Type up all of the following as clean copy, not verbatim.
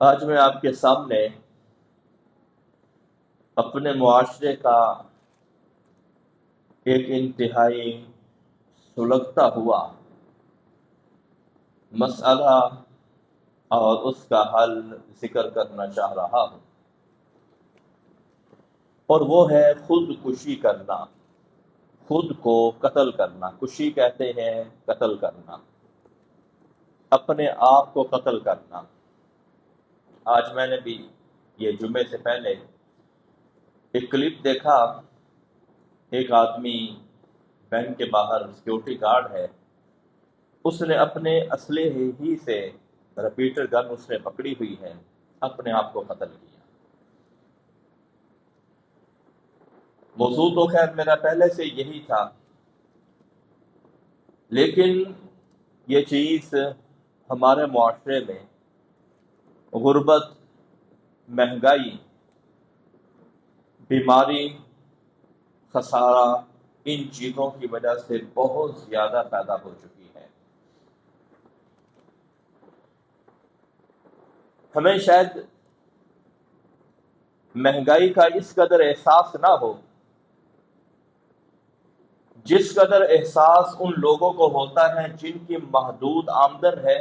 آج میں آپ کے سامنے اپنے معاشرے کا ایک انتہائی سلگتا ہوا مسئلہ اور اس کا حل ذکر کرنا چاہ رہا ہوں، اور وہ ہے خودکشی کرنا، خود کو قتل کرنا۔ کشی کہتے ہیں قتل کرنا، اپنے آپ کو قتل کرنا۔ آج میں نے بھی یہ جمعے سے پہلے ایک کلپ دیکھا، ایک آدمی بینک کے باہر سیکورٹی گارڈ ہے، اس نے اپنے اسلحے ہی سے ریپیٹر گن اس نے پکڑی ہوئی ہے، اپنے آپ کو قتل کیا۔ موضوع تو خیر میرا پہلے سے یہی تھا، لیکن یہ چیز ہمارے معاشرے میں غربت، مہنگائی، بیماری، خسارہ، ان چیزوں کی وجہ سے بہت زیادہ پیدا ہو چکی ہے۔ ہمیں شاید مہنگائی کا اس قدر احساس نہ ہو جس قدر احساس ان لوگوں کو ہوتا ہے جن کی محدود آمدن ہے۔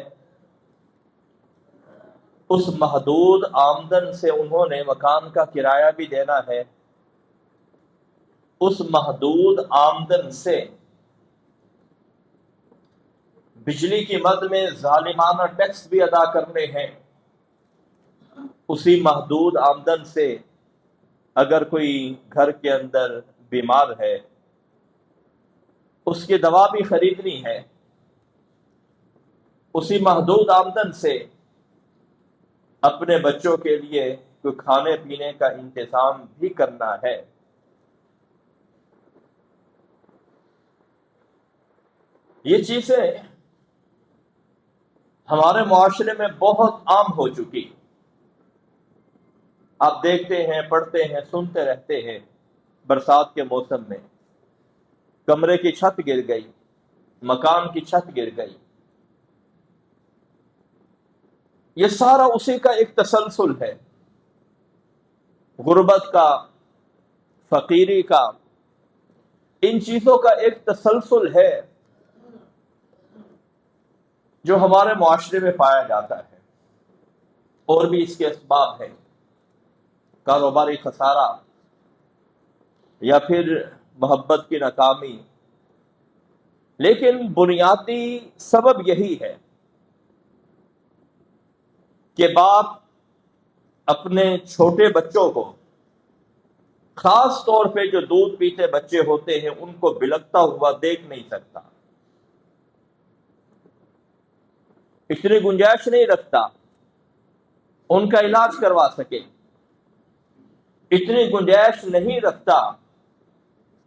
اس محدود آمدن سے انہوں نے مکان کا کرایہ بھی دینا ہے، اس محدود آمدن سے بجلی کی مد میں ظالمانہ ٹیکس بھی ادا کرنے ہیں، اسی محدود آمدن سے اگر کوئی گھر کے اندر بیمار ہے اس کی دوا بھی خریدنی ہے، اسی محدود آمدن سے اپنے بچوں کے لیے کوئی کھانے پینے کا انتظام بھی کرنا ہے۔ یہ چیزیں ہمارے معاشرے میں بہت عام ہو چکی، آپ دیکھتے ہیں، پڑھتے ہیں، سنتے رہتے ہیں۔ برسات کے موسم میں کمرے کی چھت گر گئی، مکان کی چھت گر گئی، یہ سارا اسی کا ایک تسلسل ہے، غربت کا، فقیری کا، ان چیزوں کا ایک تسلسل ہے جو ہمارے معاشرے میں پایا جاتا ہے۔ اور بھی اس کے اسباب ہیں، کاروباری خسارہ یا پھر محبت کی ناکامی، لیکن بنیادی سبب یہی ہے کہ باپ اپنے چھوٹے بچوں کو، خاص طور پہ جو دودھ پیتے بچے ہوتے ہیں، ان کو بلکتا ہوا دیکھ نہیں سکتا، اتنی گنجائش نہیں رکھتا ان کا علاج کروا سکے، اتنی گنجائش نہیں رکھتا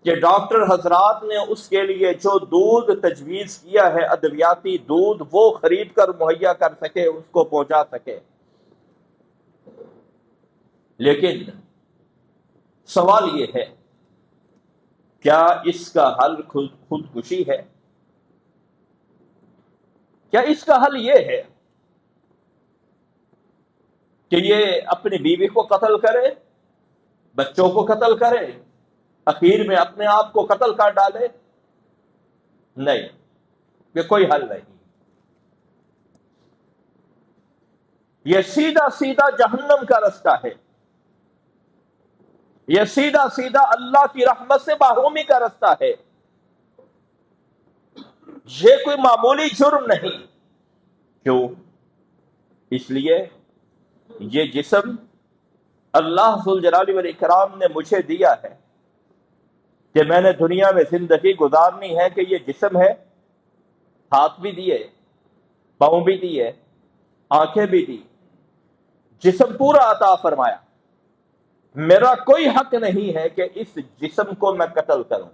کہ ڈاکٹر حضرات نے اس کے لیے جو دودھ تجویز کیا ہے، ادویاتی دودھ، وہ خرید کر مہیا کر سکے، اس کو پہنچا سکے۔ لیکن سوال یہ ہے، کیا اس کا حل خودکشی ہے؟ کیا اس کا حل یہ ہے کہ یہ اپنی بیوی کو قتل کرے، بچوں کو قتل کرے، اخیر میں اپنے آپ کو قتل کر ڈالے؟ نہیں، یہ کوئی حل نہیں، یہ سیدھا سیدھا جہنم کا رستہ ہے، یہ سیدھا سیدھا اللہ کی رحمت سے محرومی کا رستہ ہے، یہ کوئی معمولی جرم نہیں۔ کیوں؟ اس لیے یہ جسم اللہ ذوالجلال والاکرام نے مجھے دیا ہے کہ میں نے دنیا میں زندگی گزارنی ہے، کہ یہ جسم ہے، ہاتھ بھی دیے، پاؤں بھی دیے، آنکھیں بھی دی، جسم پورا عطا فرمایا، میرا کوئی حق نہیں ہے کہ اس جسم کو میں قتل کروں،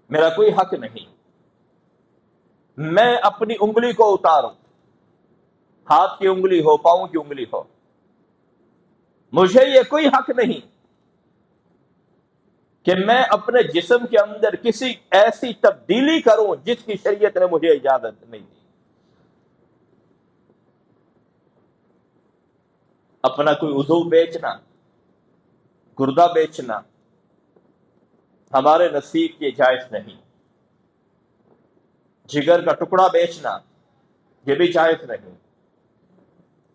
میرا کوئی حق نہیں، میں اپنی انگلی کو اتاروں، ہاتھ کی انگلی ہو، پاؤں کی انگلی ہو، مجھے یہ کوئی حق نہیں کہ میں اپنے جسم کے اندر کسی ایسی تبدیلی کروں جس کی شریعت نے مجھے اجازت نہیں دی۔ اپنا کوئی عضو بیچنا، گردہ بیچنا ہمارے نصیب کے جائز نہیں، جگر کا ٹکڑا بیچنا یہ بھی جائز نہیں،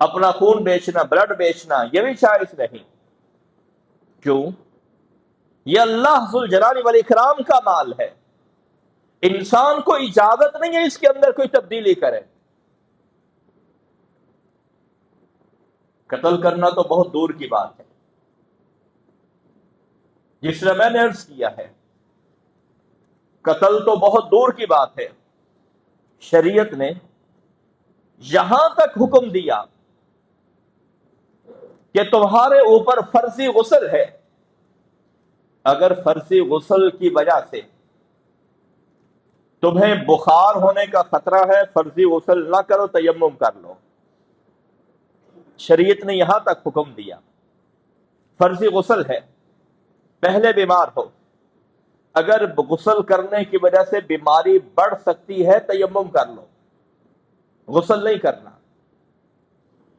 اپنا خون بیچنا، بلڈ بیچنا یہ بھی جائز نہیں۔ کیوں؟ یہ اللہ ذو الجلال والاکرام کا مال ہے، انسان کو اجازت نہیں ہے اس کے اندر کوئی تبدیلی کرے۔ قتل کرنا تو بہت دور کی بات ہے، جس طرح میں نے عرض کیا ہے، قتل تو بہت دور کی بات ہے، شریعت نے یہاں تک حکم دیا کہ تمہارے اوپر فرضی غسل ہے، اگر فرضی غسل کی وجہ سے تمہیں بخار ہونے کا خطرہ ہے، فرضی غسل نہ کرو، تیمم کر لو۔ شریعت نے یہاں تک حکم دیا، فرضی غسل ہے، پہلے بیمار ہو، اگر غسل کرنے کی وجہ سے بیماری بڑھ سکتی ہے تیمم کر لو، غسل نہیں کرنا۔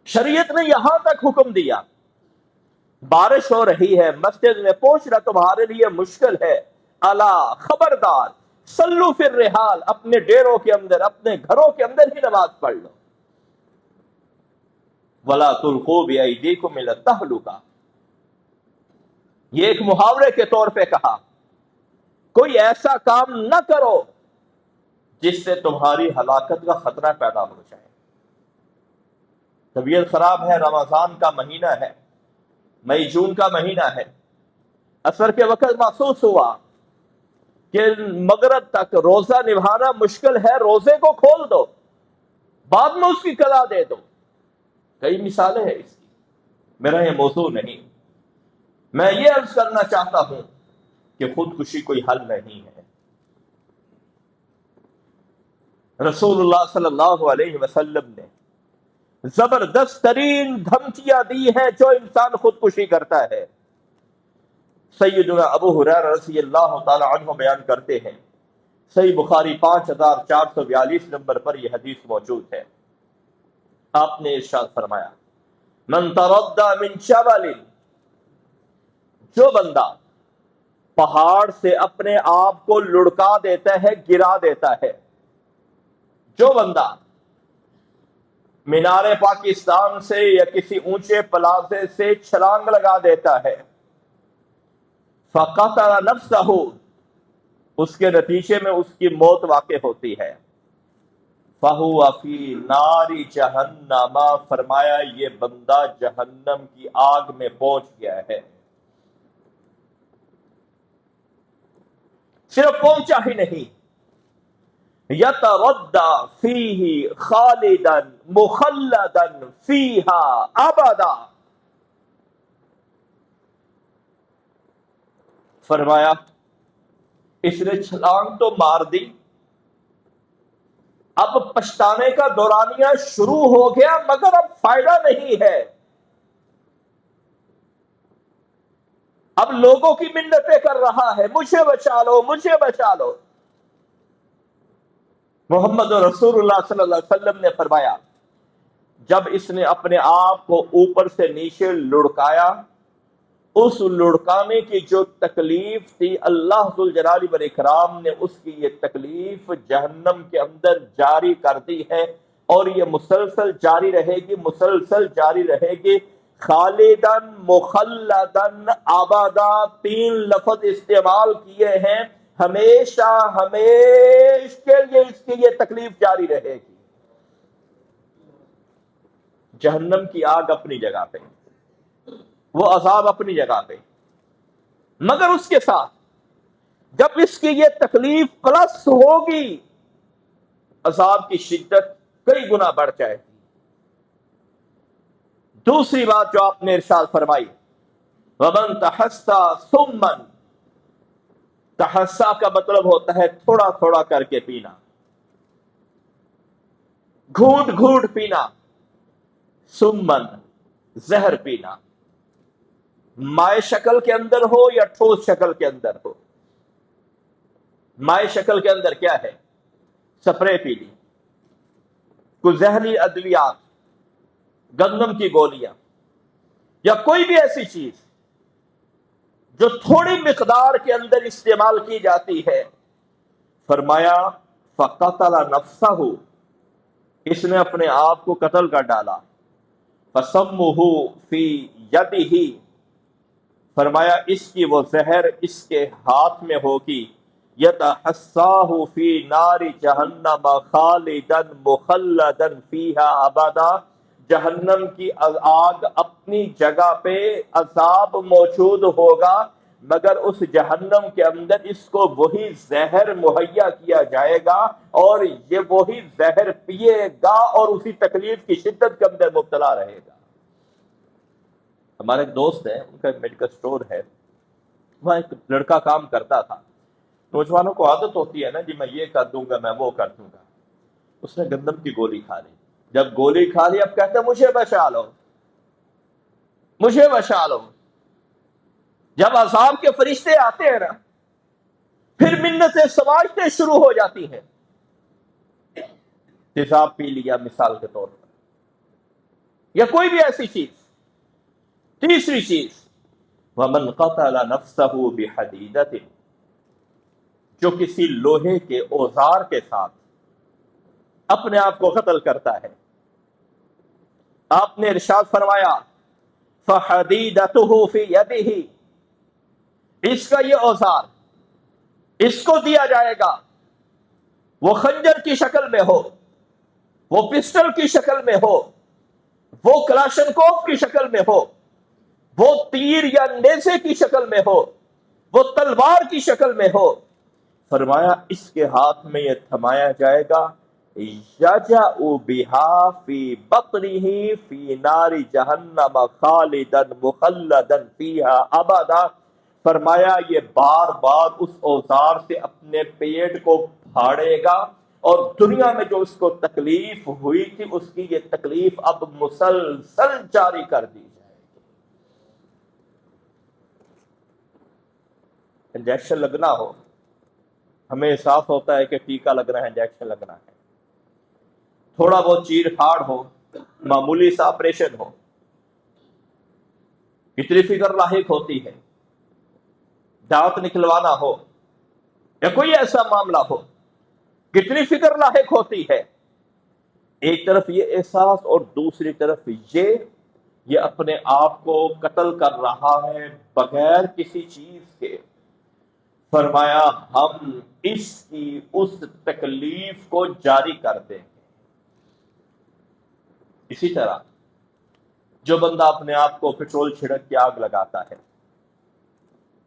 شریعت نے یہاں تک حکم دیا، بارش ہو رہی ہے، مسجد میں پہنچنا تمہارے لیے مشکل ہے، الا خبردار، صلو فی الرحال، اپنے ڈیروں کے اندر، اپنے گھروں کے اندر ہی نماز پڑھ لو۔ ولا تلقوا بأیدیکم الی التہلکہ، یہ ایک محاورے کے طور پہ کہا، کوئی ایسا کام نہ کرو جس سے تمہاری ہلاکت کا خطرہ پیدا ہو جائے۔ طبیعت خراب ہے، رمضان کا مہینہ ہے، مئی جون کا مہینہ ہے، عصر کے وقت محسوس ہوا کہ مغرب تک روزہ نبھانا مشکل ہے، روزے کو کھول دو، بعد میں اس کی قضا دے دو۔ کئی مثالیں ہیں اس کی، میرا یہ موضوع نہیں۔ میں یہ عرض کرنا چاہتا ہوں کہ خودکشی کوئی حل نہیں ہے۔ رسول اللہ صلی اللہ علیہ وسلم نے زبردست ترین دھمکیاں دی ہیں جو انسان خودکشی کرتا ہے۔ سیدنا ابو ہریرہ رضی اللہ تعالی عنہ بیان کرتے ہیں، صحیح بخاری 5442 نمبر پر یہ حدیث موجود ہے، آپ نے ارشاد فرمایا، من تردى من جبل، جو بندہ پہاڑ سے اپنے آپ کو لڑکا دیتا ہے، گرا دیتا ہے، جو بندہ مینار پاکستان سے یا کسی اونچے پلازے سے چھلانگ لگا دیتا ہے، فقتل نفسہ، اس کے نتیجے میں اس کی موت واقع ہوتی ہے، فہو فی نار جہنم، فرمایا یہ بندہ جہنم کی آگ میں پہنچ گیا ہے۔ صرف پہنچا ہی نہیں، یتردى فیہ خالدا مخلدا فیہا ابدا، فرمایا اس نے چھلانگ تو مار دی، اب پچھتانے کا دورانیہ شروع ہو گیا، مگر اب فائدہ نہیں ہے، اب لوگوں کی منتیں کر رہا ہے، مجھے بچا لو، مجھے بچا لو۔ محمد رسول اللہ صلی اللہ علیہ وسلم نے فرمایا، جب اس نے اپنے آپ کو اوپر سے نیچے لڑکایا، اس لڑکانے کی جو تکلیف تھی، اللہ ذو الجلال والاکرام نے اس کی یہ تکلیف جہنم کے اندر جاری کر دی ہے، اور یہ مسلسل جاری رہے گی، مسلسل جاری رہے گی۔ خالدن مخلدن ابدا، 3 لفظ استعمال کیے ہیں، ہمیشہ ہمیشہ کے لیے اس کی یہ تکلیف جاری رہے گی۔ جہنم کی آگ اپنی جگہ پہ، وہ عذاب اپنی جگہ پہ، مگر اس کے ساتھ جب اس کی یہ تکلیف پلس ہوگی، عذاب کی شدت کئی گنا بڑھ جائے گی۔ دوسری بات جو آپ نے ارشاد فرمائی، وَمَن تَحَسَّى ثُمًّا، تحسا کا مطلب ہوتا ہے تھوڑا تھوڑا کر کے پینا، گھونٹ گھونٹ پینا، سمن زہر پینا، مائع شکل کے اندر ہو یا ٹھوس شکل کے اندر ہو۔ مائع شکل کے اندر کیا ہے؟ سپرے پی لی، کچھ زہری ادویات، گندم کی گولیاں، یا کوئی بھی ایسی چیز جو تھوڑی مقدار کے اندر استعمال کی جاتی ہے، فرمایا فقتل نفسہ، اس نے اپنے آپ کو قتل کر ڈالا، فسمہ فی یدہ، فرمایا اس کی وہ زہر اس کے ہاتھ میں ہوگی، یتحساہ فی نار جہنم خالدا مخلدا فیہا ابدا، جہنم کی آگ اپنی جگہ پہ عذاب موجود ہوگا، مگر اس جہنم کے اندر اس کو وہی زہر مہیا کیا جائے گا اور یہ وہی زہر پیے گا اور اسی تکلیف کی شدت کے اندر مبتلا رہے گا۔ ہمارے ایک دوست ہے، ان کا ایک میڈیکل سٹور ہے، وہاں ایک لڑکا کام کرتا تھا۔ نوجوانوں کو عادت ہوتی ہے نا جی میں یہ کر دوں گا، میں وہ کر دوں گا۔ اس نے گندم کی گولی کھا لی، جب گولی کھا لی اب کہتے ہیں مجھے بچا لو، مجھے بچا لو۔ جب عذاب کے فرشتے آتے ہیں نا، پھر منتیں سماجتیں شروع ہو جاتی ہیں۔ تیزاب پی لیا مثال کے طور پر، یا کوئی بھی ایسی چیز۔ تیسری چیز، وَمَنْ قَتَلَ نَفْسَهُ بِحَدِيدَةٍ، جو کسی لوہے کے اوزار کے ساتھ اپنے آپ کو قتل کرتا ہے۔ آپ نے ارشاد فرمایا فَحَدِيدَتُهُ فِي يَدِهِ، اس کا یہ اوزار اس کو دیا جائے گا، وہ خنجر کی شکل میں ہو، وہ پسٹل کی شکل میں ہو، وہ کلاشنکوف کی شکل میں ہو، وہ تیر یا نیزے کی شکل میں ہو، وہ تلوار کی شکل میں ہو، فرمایا اس کے ہاتھ میں یہ تھمایا جائے گا، یجأ بہا فی بطنہ فی نار جہنم خالدا مخلدا فیہا ابدا، فرمایا یہ بار بار اس اوزار سے اپنے پیٹ کو پھاڑے گا اور دنیا میں جو اس کو تکلیف ہوئی تھی اس کی یہ تکلیف اب مسلسل جاری کر دی جائے گی۔ انجیکشن لگنا ہو، ہمیں احساس ہوتا ہے کہ ٹیکہ لگنا ہے، انجیکشن لگنا ہے۔ تھوڑا بہت چیر پھاڑ ہو، معمولی سا آپریشن ہو، کتنی فکر لاحق ہوتی ہے۔ دانت نکلوانا ہو یا کوئی ایسا معاملہ ہو، کتنی فکر لاحق ہوتی ہے۔ ایک طرف یہ احساس اور دوسری طرف یہ اپنے آپ کو قتل کر رہا ہے بغیر کسی چیز کے۔ فرمایا ہم اس کی اس تکلیف کو جاری کر دیں گے۔ اسی طرح جو بندہ اپنے آپ کو پٹرول چھڑک کے آگ لگاتا ہے،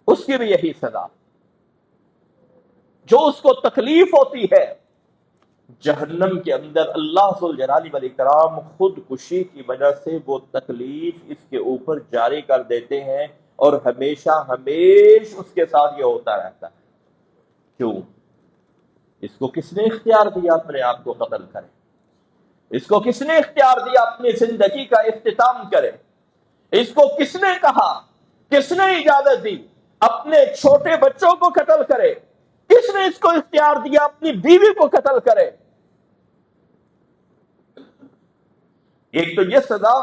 اس کی بھی یہی سزا۔ جو اس کو تکلیف ہوتی ہے جہنم کے اندر، اللہ ذوالجلال والاکرام خود کشی کی وجہ سے وہ تکلیف اس کے اوپر جاری کر دیتے ہیں اور ہمیشہ ہمیش اس کے ساتھ یہ ہوتا رہتا ہے۔ کیوں؟ اس کو کس نے اختیار دیا اپنے آپ کو قتل کرے؟ اس کو کس نے اختیار دیا اپنی زندگی کا اختتام کرے؟ اس کو کس نے کہا، کس نے اجازت دی اپنے چھوٹے بچوں کو قتل کرے؟ کس نے اس کو اختیار دیا اپنی بیوی کو قتل کرے؟ ایک تو یہ سزا،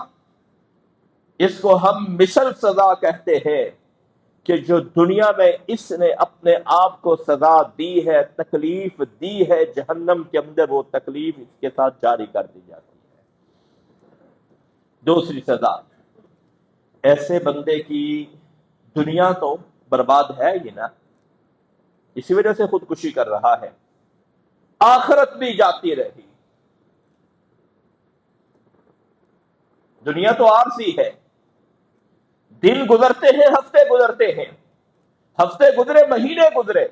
اس کو ہم مثل سزا کہتے ہیں کہ جو دنیا میں اس نے اپنے آپ کو سزا دی ہے، تکلیف دی ہے، جہنم کے اندر وہ تکلیف اس کے ساتھ جاری کر دی جاتی ہے۔ دوسری سزا، ایسے بندے کی دنیا تو برباد ہے ہی نا، اسی وجہ سے خودکشی کر رہا ہے، آخرت بھی جاتی رہی۔ دنیا تو عارضی ہے، دن گزرتے ہیں، ہفتے گزرتے ہیں، ہفتے گزرے، مہینے گزرے،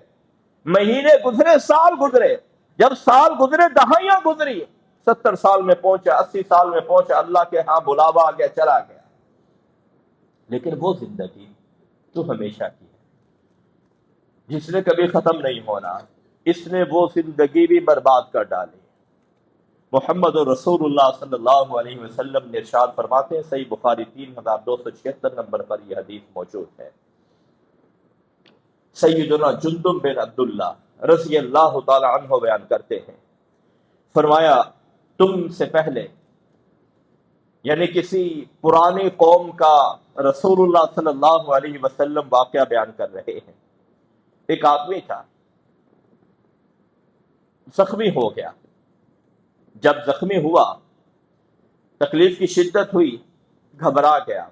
مہینے گزرے، سال گزرے، جب سال گزرے دہائیاں گزری، 70 سال میں پہنچا، 80 سال میں پہنچا، اللہ کے ہاں بلاوا آ گیا، چلا گیا۔ لیکن وہ زندگی تو ہمیشہ کی ہے، جس نے کبھی ختم نہیں ہونا، اس نے وہ زندگی بھی برباد کر ڈالی۔ محمد رسول اللہ صلی اللہ علیہ وسلم نے ارشاد فرماتے ہیں، صحیح بخاری 3276 نمبر پر یہ حدیث موجود ہے، سیدنا جندب بن عبداللہ رضی اللہ تعالی عنہ بیان کرتے ہیں، فرمایا تم سے پہلے، یعنی کسی پرانی قوم کا رسول اللہ صلی اللہ علیہ وسلم واقعہ بیان کر رہے ہیں۔ ایک آدمی تھا، زخمی ہو گیا۔ جب زخمی ہوا، تکلیف کی شدت ہوئی، گھبرا گیا۔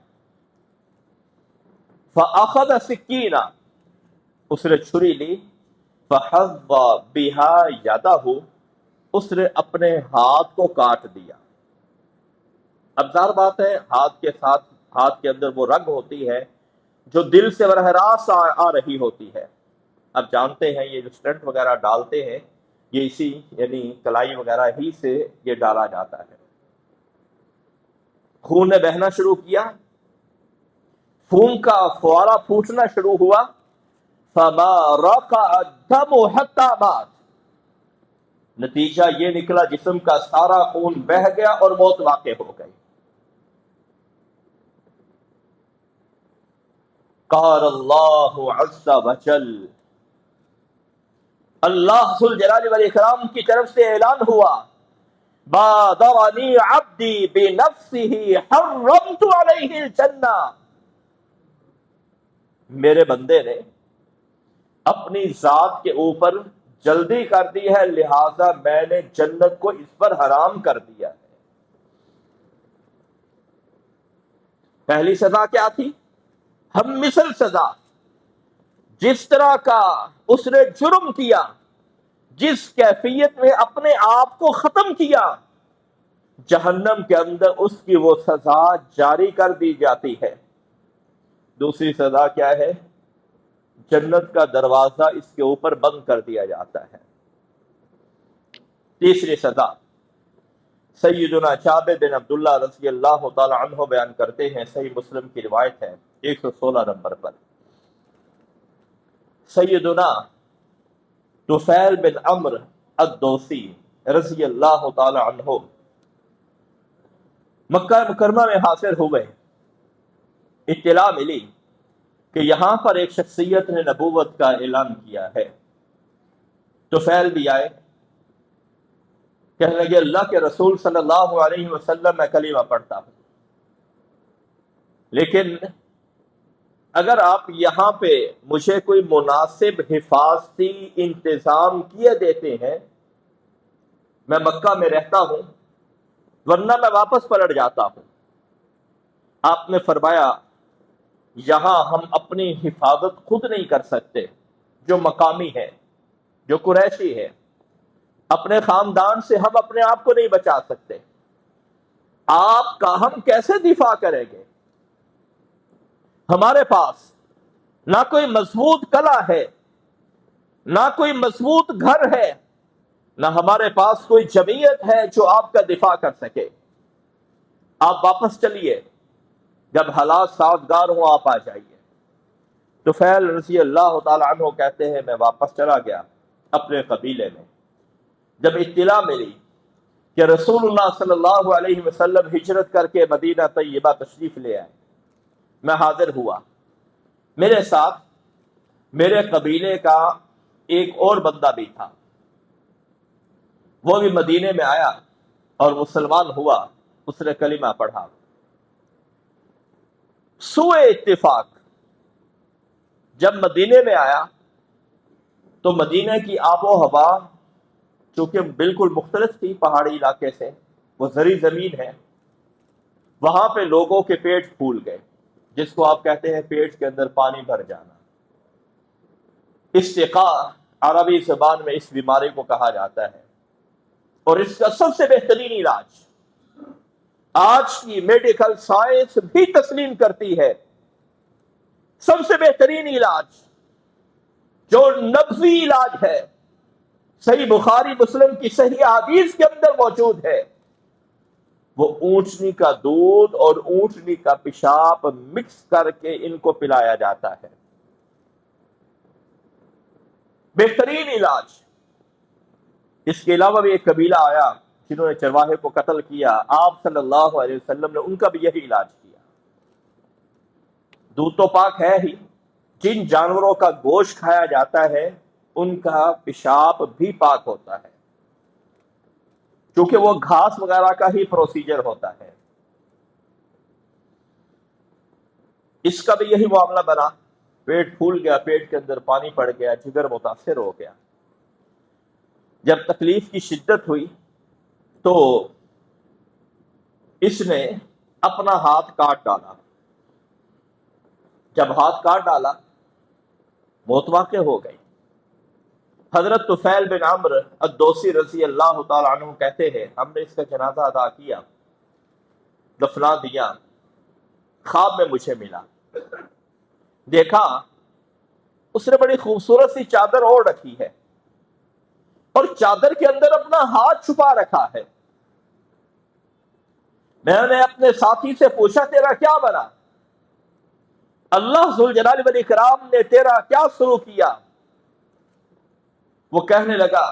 فَأَخَذَ سِكِّينًا، اس نے چھری لی، فَحَظَّ بِهَا يَدَهُ، اس نے اپنے ہاتھ کو کاٹ دیا۔ اب ظاہر بات ہے، ہاتھ کے ساتھ ہاتھ کے اندر وہ رگ ہوتی ہے جو دل سے براہ راست آ رہی ہوتی ہے۔ اب جانتے ہیں یہ جو اسٹنٹ وغیرہ ڈالتے ہیں، یہ اسی یعنی کلائی وغیرہ ہی سے یہ ڈالا جاتا ہے۔ خون نے بہنا شروع کیا، خون کا فوارہ پھوٹنا شروع ہوا۔ فما رقع الدم حتى مات، نتیجہ یہ نکلا جسم کا سارا خون بہہ گیا اور موت واقع ہو گئی۔ قال اللہ عز وجل، اللہ ذو الجلال والاکرام کی طرف سے اعلان ہوا، بادرنی عبدی بنفسہ حرمت علیہ الجنہ، میرے بندے نے اپنی ذات کے اوپر جلدی کر دی ہے، لہذا میں نے جنت کو اس پر حرام کر دیا ہے۔ پہلی سزا کیا تھی؟ ہم مثل سزا، جس طرح کا اس نے جرم کیا، جس کیفیت میں اپنے آپ کو ختم کیا، جہنم کے اندر اس کی وہ سزا جاری کر دی جاتی ہے۔ دوسری سزا کیا ہے؟ جنت کا دروازہ اس کے اوپر بند کر دیا جاتا ہے۔ تیسری سزا، سیدنا جابر بن عبداللہ رضی اللہ تعالی عنہ بیان کرتے ہیں، صحیح مسلم کی روایت ہے 116 نمبر پر، سیدنا طفیل بن عمرو الدوسی رضی اللہ تعالی عنہ مکہ مکرمہ میں حاضر ہوئے۔ اطلاع ملی کہ یہاں پر ایک شخصیت نے نبوت کا اعلان کیا ہے۔ طفیل بھی آئے، کہنے لگے اللہ کے رسول صلی اللہ علیہ وسلم میں کلمہ پڑھتا ہوں، لیکن اگر آپ یہاں پہ مجھے کوئی مناسب حفاظتی انتظام کیے دیتے ہیں، میں مکہ میں رہتا ہوں، ورنہ میں واپس پلٹ جاتا ہوں۔ آپ نے فرمایا یہاں ہم اپنی حفاظت خود نہیں کر سکتے، جو مقامی ہے، جو قریشی ہے، اپنے خاندان سے ہم اپنے آپ کو نہیں بچا سکتے، آپ کا ہم کیسے دفاع کریں گے؟ ہمارے پاس نہ کوئی مضبوط قلعہ ہے، نہ کوئی مضبوط گھر ہے، نہ ہمارے پاس کوئی جمعیت ہے جو آپ کا دفاع کر سکے۔ آپ واپس چلیے، جب حالات سازگار ہوں آپ آ جائیے۔ طفیل رضی اللہ تعالی عنہ کہتے ہیں میں واپس چلا گیا اپنے قبیلے میں۔ جب اطلاع ملی کہ رسول اللہ صلی اللہ علیہ وسلم ہجرت کر کے مدینہ طیبہ تشریف لے آئے، میں حاضر ہوا۔ میرے ساتھ میرے قبیلے کا ایک اور بندہ بھی تھا، وہ بھی مدینے میں آیا اور مسلمان ہوا، اس نے کلمہ پڑھا۔ سوء اتفاق جب مدینے میں آیا تو مدینے کی آب و ہوا چونکہ بالکل مختلف تھی پہاڑی علاقے سے، وہ زرعی زمین ہے، وہاں پہ لوگوں کے پیٹ پھول گئے، جس کو آپ کہتے ہیں پیٹ کے اندر پانی بھر جانا۔ استقاء عربی زبان میں اس بیماری کو کہا جاتا ہے، اور اس کا سب سے بہترین علاج آج کی میڈیکل سائنس بھی تسلیم کرتی ہے، سب سے بہترین علاج جو نبوی علاج ہے، صحیح بخاری مسلم کی صحیح حدیث کے اندر موجود ہے، وہ اونٹنی کا دودھ اور اونٹنی کا پیشاب مکس کر کے ان کو پلایا جاتا ہے۔ بہترین علاج۔ اس کے علاوہ بھی ایک قبیلہ آیا جنہوں نے چرواہے کو قتل کیا، آپ صلی اللہ علیہ وسلم نے ان کا بھی یہی علاج کیا۔ دودھ تو پاک ہے ہی، جن جانوروں کا گوشت کھایا جاتا ہے ان کا پیشاب بھی پاک ہوتا ہے، کیونکہ وہ گھاس وغیرہ کا ہی پروسیجر ہوتا ہے۔ اس کا بھی یہی معاملہ بنا، پیٹ پھول گیا، پیٹ کے اندر پانی پڑ گیا، جگر متاثر ہو گیا۔ جب تکلیف کی شدت ہوئی تو اس نے اپنا ہاتھ کاٹ ڈالا۔ جب ہاتھ کاٹ ڈالا موت واقع ہو گئی۔ حضرت طفیل بن عمرو الدوسی رضی اللہ تعالی عنہ کہتے ہیں ہم نے اس کا جنازہ ادا کیا، دفنا دیا، خواب میں مجھے ملا، دیکھا اس نے بڑی خوبصورت سی چادر اوڑھ رکھی ہے اور چادر کے اندر اپنا ہاتھ چھپا رکھا ہے۔ میں نے اپنے ساتھی سے پوچھا تیرا کیا بنا؟ اللہ ذوالجلال والاکرام نے تیرا کیا شروع کیا؟ وہ کہنے لگا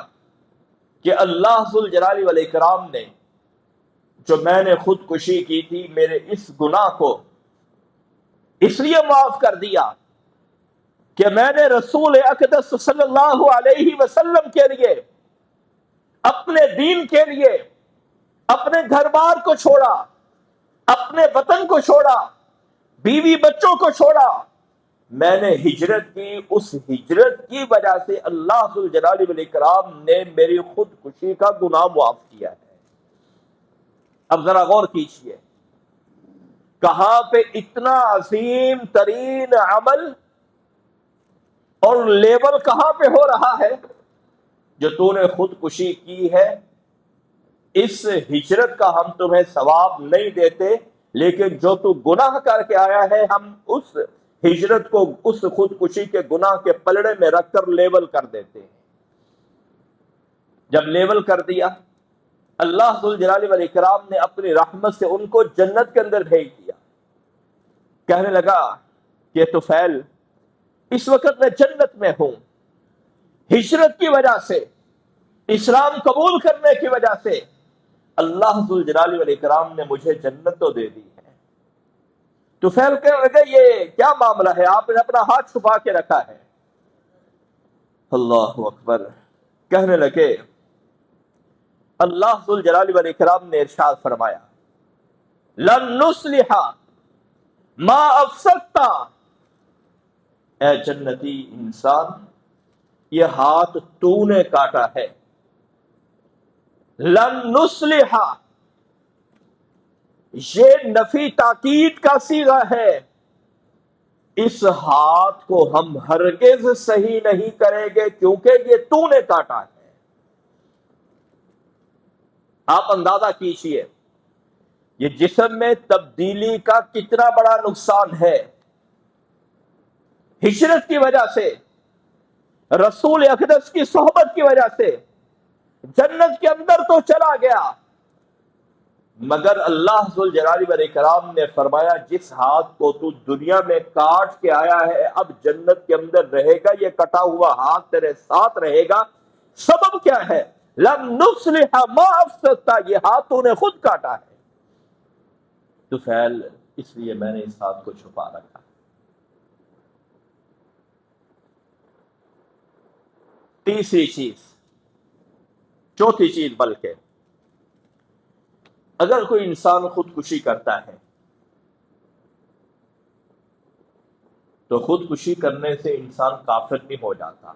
کہ اللہ ذوالجلال والاکرام نے جو میں نے خودکشی کی تھی میرے اس گناہ کو اس لیے معاف کر دیا کہ میں نے رسول اقدس صلی اللہ علیہ وسلم کے لیے، اپنے دین کے لیے اپنے گھر بار کو چھوڑا، اپنے وطن کو چھوڑا، بیوی بچوں کو چھوڑا، میں نے ہجرت کی، اس ہجرت کی وجہ سے اللہ ذوالجلال والاکرام نے میری خودکشی کا گناہ معاف کیا ہے۔ اب ذرا غور کیجیے، کہاں پہ اتنا عظیم ترین عمل اور لیبل کہاں پہ ہو رہا ہے؟ جو تو نے خودکشی کی ہے، اس ہجرت کا ہم تمہیں ثواب نہیں دیتے، لیکن جو تو گناہ کر کے آیا ہے ہم اس ہجرت کو اس خودکشی کے گناہ کے پلڑے میں رکھ کر لیبل کر دیتے ہیں۔ جب لیبل کر دیا، اللہ ذوالجلال والاکرام نے اپنی رحمت سے ان کو جنت کے اندر بھیج دیا۔ کہنے لگا کہ طفیل اس وقت میں جنت میں ہوں، ہجرت کی وجہ سے، اسلام قبول کرنے کی وجہ سے اللہ ذوالجلال والاکرام نے مجھے جنت تو دے دی ہے۔ طفیل کہنے لگا یہ کیا معاملہ ہے، آپ نے اپنا ہاتھ چھپا کے رکھا ہے؟ اللہ اکبر۔ کہنے لگے اللہ ذوالجلال والاکرام نے ارشاد فرمایا لن نصلح ما افسدت، اے جنتی انسان یہ ہاتھ تو نے کاٹا ہے۔ لن نصلح یہ نفی تاکید کا صیغہ ہے، اس ہاتھ کو ہم ہرگز صحیح نہیں کریں گے کیونکہ یہ تو نے کاٹا ہے۔ آپ اندازہ کیجیے یہ جسم میں تبدیلی کا کتنا بڑا نقصان ہے۔ ہجرت کی وجہ سے، رسول اقدس کی صحبت کی وجہ سے جنت کے اندر تو چلا گیا، مگر اللہ ذوالجلال والاکرام نے فرمایا جس ہاتھ کو تو دنیا میں کاٹ کے آیا ہے اب جنت کے اندر رہے گا، یہ کٹا ہوا ہاتھ تیرے ساتھ رہے گا۔ سبب کیا ہے؟ لم نصلح ما افسدت، یہ ہاتھ تو نے خود کاٹا ہے۔ تو فعل اس لیے میں نے اس ہاتھ کو چھپا رکھا۔ تیسری چیز، چوتھی چیز بلکہ، اگر کوئی انسان خودکشی کرتا ہے تو خودکشی کرنے سے انسان کافر نہیں ہو جاتا،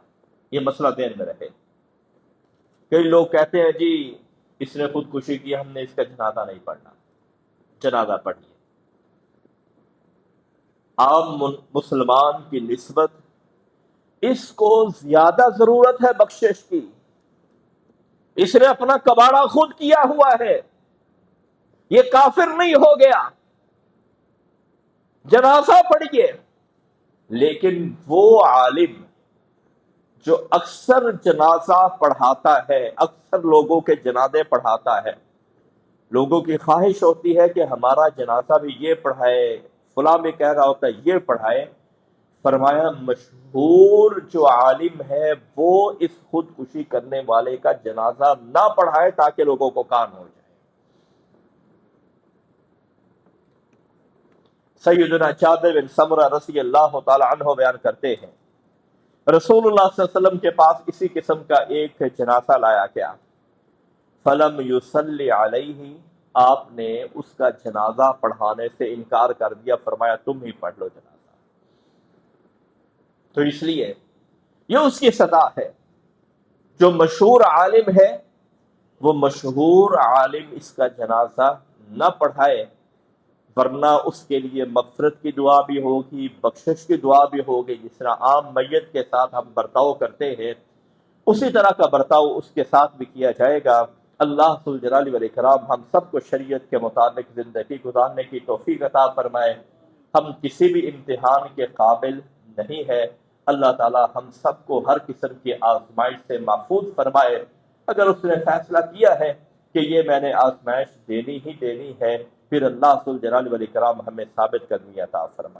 یہ مسئلہ ذہن میں رہے۔ کئی لوگ کہتے ہیں جی اس نے خودکشی کی، ہم نے اس کا جنازہ نہیں پڑھنا۔ جنازہ پڑھیے۔ عام مسلمان کی نسبت اس کو زیادہ ضرورت ہے بخشش کی، اس نے اپنا کباڑہ خود کیا ہوا ہے، یہ کافر نہیں ہو گیا، جنازہ پڑھیے۔ لیکن وہ عالم جو اکثر جنازہ پڑھاتا ہے، اکثر لوگوں کے جنازے پڑھاتا ہے، لوگوں کی خواہش ہوتی ہے کہ ہمارا جنازہ بھی یہ پڑھائے، فلاں بھی کہہ رہا ہوتا ہے یہ پڑھائے، فرمایا مشہور جو عالم ہے وہ اس خودکشی کرنے والے کا جنازہ نہ پڑھائے تاکہ لوگوں کو کان ہو جائے۔ سیدنا جابر بن سمرہ رضی اللہ تعالی عنہ بیان کرتے ہیں رسول اللہ صلی اللہ علیہ وسلم کے پاس اسی قسم کا ایک جنازہ لایا گیا، فلم یصلی علیہ، آپ نے اس کا جنازہ پڑھانے سے انکار کر دیا، فرمایا تم ہی پڑھ لو جنازہ۔ تو اس لیے یہ اس کی سزا ہے۔ جو مشہور عالم ہے وہ مشہور عالم اس کا جنازہ نہ پڑھائے، ورنہ اس کے لیے مغفرت کی دعا بھی ہوگی، بخشش کی دعا بھی ہوگی۔ جس طرح عام میت کے ساتھ ہم برتاؤ کرتے ہیں اسی طرح کا برتاؤ اس کے ساتھ بھی کیا جائے گا۔ اللہ ذوالجلال والاکرام ہم سب کو شریعت کے مطابق زندگی گزارنے کی توفیق عطا فرمائے۔ ہم کسی بھی امتحان کے قابل نہیں ہے، اللہ تعالی ہم سب کو ہر قسم کی آزمائش سے محفوظ فرمائے۔ اگر اس نے فیصلہ کیا ہے کہ یہ میں نے آزمائش دینی ہی دینی ہے، پھر اللہ ذوالجلال والاکرام ہمیں ثابت کرنی عطا فرمائے۔